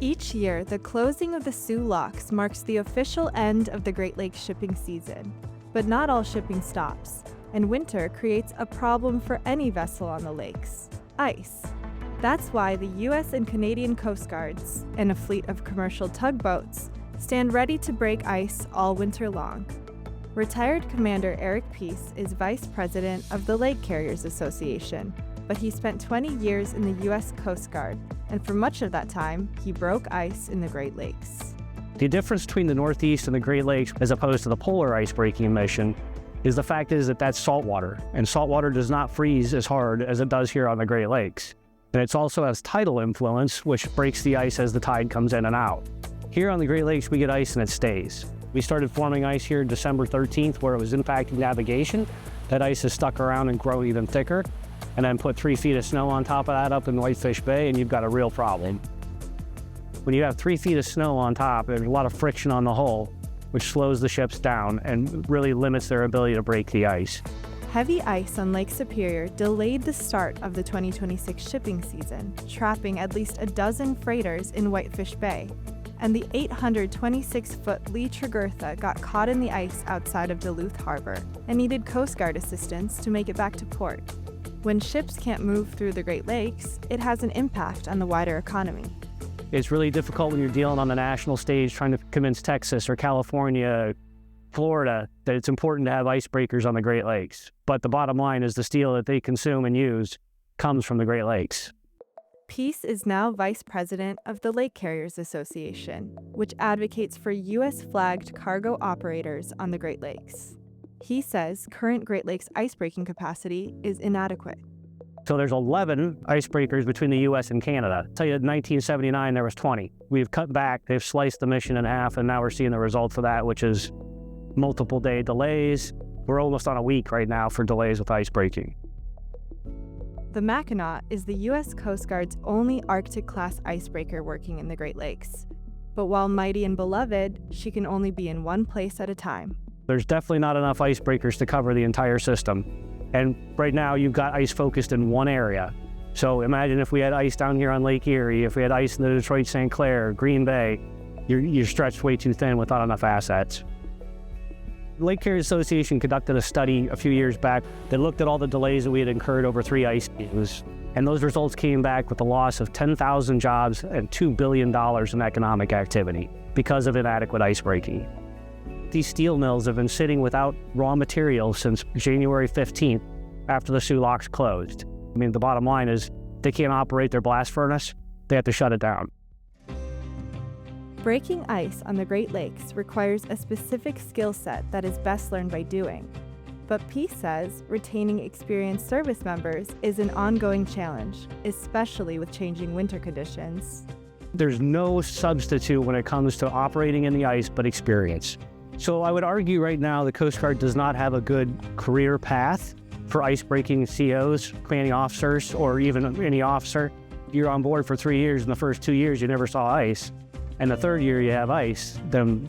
Each year, the closing of the Soo locks marks the official end of the Great Lakes shipping season. But not all shipping stops, and winter creates a problem for any vessel on the lakes: ice. That's why the U.S. and Canadian Coast Guards, and a fleet of commercial tugboats, stand ready to break ice all winter long. Retired Commander Eric Peace is Vice President of the Lake Carriers Association, but he spent 20 years in the U.S. Coast Guard, and for much of that time, he broke ice in the Great Lakes. The difference between the Northeast and the Great Lakes, as opposed to the polar ice-breaking mission, is the fact is that that's saltwater, and saltwater does not freeze as hard as it does here on the Great Lakes. And it also has tidal influence, which breaks the ice as the tide comes in and out. Here on the Great Lakes, we get ice and it stays. We started forming ice here December 13th, where it was impacting navigation. That ice has stuck around and grown even thicker. And then put 3 feet of snow on top of that up in Whitefish Bay, and you've got a real problem. When you have 3 feet of snow on top, there's a lot of friction on the hull, which slows the ships down and really limits their ability to break the ice. Heavy ice on Lake Superior delayed the start of the 2026 shipping season, trapping at least a dozen freighters in Whitefish Bay. And the 826-foot Lee Tregurtha got caught in the ice outside of Duluth Harbor and needed Coast Guard assistance to make it back to port. When ships can't move through the Great Lakes, it has an impact on the wider economy. It's really difficult when you're dealing on the national stage trying to convince Texas or California, Florida, that it's important to have icebreakers on the Great Lakes. But the bottom line is the steel that they consume and use comes from the Great Lakes. Peace is now Vice President of the Lake Carriers Association, which advocates for U.S.-flagged cargo operators on the Great Lakes. He says current Great Lakes icebreaking capacity is inadequate. So there's 11 icebreakers between the U.S. and Canada. I'll tell you, in 1979, there was 20. We've cut back, they've sliced the mission in half, and now we're seeing the results of that, which is multiple day delays. We're almost on a week right now for delays with icebreaking. The Mackinac is the U.S. Coast Guard's only Arctic-class icebreaker working in the Great Lakes. But while mighty and beloved, she can only be in one place at a time. There's definitely not enough icebreakers to cover the entire system. And right now, you've got ice focused in one area. So imagine if we had ice down here on Lake Erie, if we had ice in the Detroit St. Clair, Green Bay, you're stretched way too thin without enough assets. The Lake Carriers Association conducted a study a few years back that looked at all the delays that we had incurred over 3 ice seasons. And those results came back with the loss of 10,000 jobs and $2 billion in economic activity because of inadequate icebreaking. These steel mills have been sitting without raw materials since January 15th after the Soo locks closed. I mean, the bottom line is they can't operate their blast furnace. They have to shut it down. Breaking ice on the Great Lakes requires a specific skill set that is best learned by doing. But Peace says retaining experienced service members is an ongoing challenge, especially with changing winter conditions. There's no substitute when it comes to operating in the ice but experience. So I would argue right now the Coast Guard does not have a good career path for icebreaking COs, commanding officers, or even any officer. You're on board for 3 years, and the first 2 years you never saw ice, and the third year you have ice, then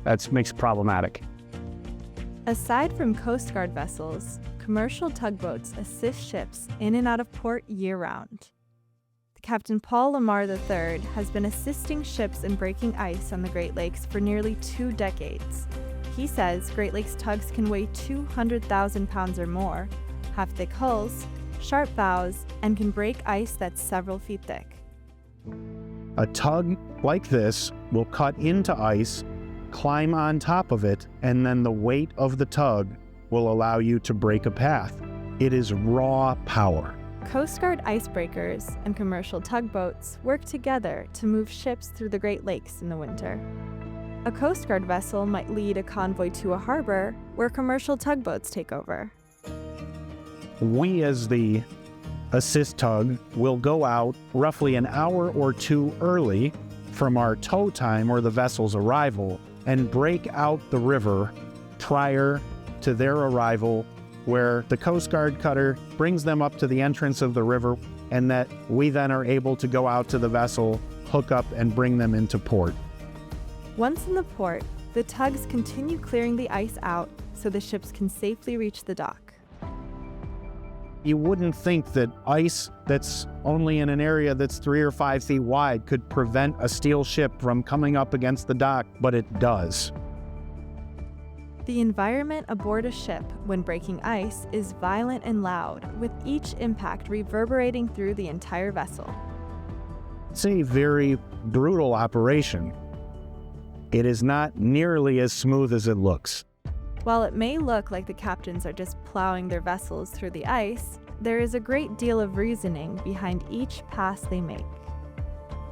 that makes it problematic. Aside from Coast Guard vessels, commercial tugboats assist ships in and out of port year-round. Captain Paul LaMarre III has been assisting ships in breaking ice on the Great Lakes for nearly 2 decades. He says Great Lakes tugs can weigh 200,000 pounds or more, have thick hulls, sharp bows, and can break ice that's several feet thick. A tug like this will cut into ice, climb on top of it, and then the weight of the tug will allow you to break a path. It is raw power. Coast Guard icebreakers and commercial tugboats work together to move ships through the Great Lakes in the winter. A Coast Guard vessel might lead a convoy to a harbor where commercial tugboats take over. We, as the assist tug, will go out roughly an hour or 2 early from our tow time or the vessel's arrival and break out the river prior to their arrival, where the Coast Guard cutter brings them up to the entrance of the river, and that we then are able to go out to the vessel, hook up, and bring them into port. Once in the port, the tugs continue clearing the ice out so the ships can safely reach the dock. You wouldn't think that ice that's only in an area that's 3 or 5 feet wide could prevent a steel ship from coming up against the dock, but it does. The environment aboard a ship when breaking ice is violent and loud, with each impact reverberating through the entire vessel. It's a very brutal operation. It is not nearly as smooth as it looks. While it may look like the captains are just plowing their vessels through the ice, there is a great deal of reasoning behind each pass they make.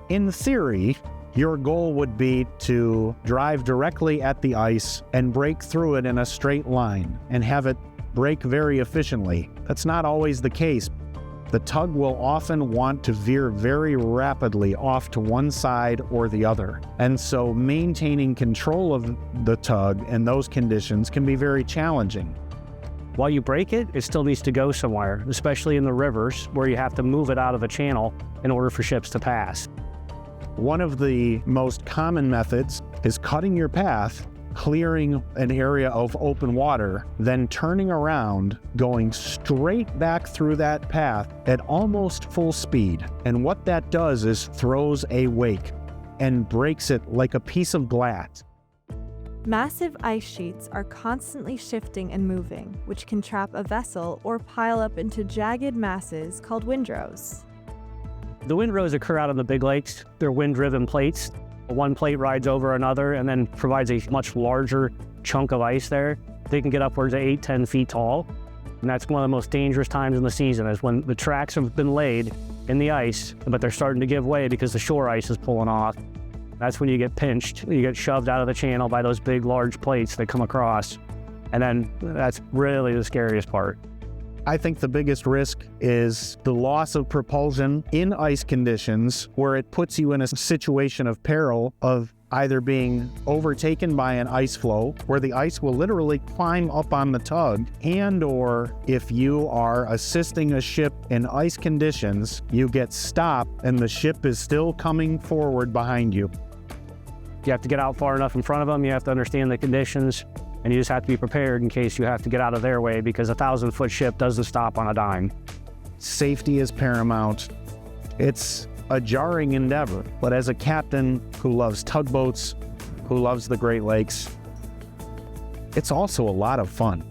In theory, your goal would be to drive directly at the ice and break through it in a straight line and have it break very efficiently. That's not always the case. The tug will often want to veer very rapidly off to one side or the other. And so maintaining control of the tug in those conditions can be very challenging. While you break it, it still needs to go somewhere, especially in the rivers where you have to move it out of a channel in order for ships to pass. One of the most common methods is cutting your path, clearing an area of open water, then turning around, going straight back through that path at almost full speed. And what that does is throws a wake and breaks it like a piece of glass. Massive ice sheets are constantly shifting and moving, which can trap a vessel or pile up into jagged masses called windrows. The windrows occur out on the big lakes. They're wind-driven plates. One plate rides over another and then provides a much larger chunk of ice there. They can get upwards of 8-10 feet tall. And that's one of the most dangerous times in the season, is when the tracks have been laid in the ice, but they're starting to give way because the shore ice is pulling off. That's when you get pinched. You get shoved out of the channel by those big, large plates that come across. And then that's really the scariest part. I think the biggest risk is the loss of propulsion in ice conditions, where it puts you in a situation of peril of either being overtaken by an ice floe, where the ice will literally climb up on the tug, and or if you are assisting a ship in ice conditions, you get stopped and the ship is still coming forward behind you. You have to get out far enough in front of them. You have to understand the conditions. And you just have to be prepared in case you have to get out of their way, because a 1,000-foot ship doesn't stop on a dime. Safety is paramount. It's a jarring endeavor, but as a captain who loves tugboats, who loves the Great Lakes, it's also a lot of fun.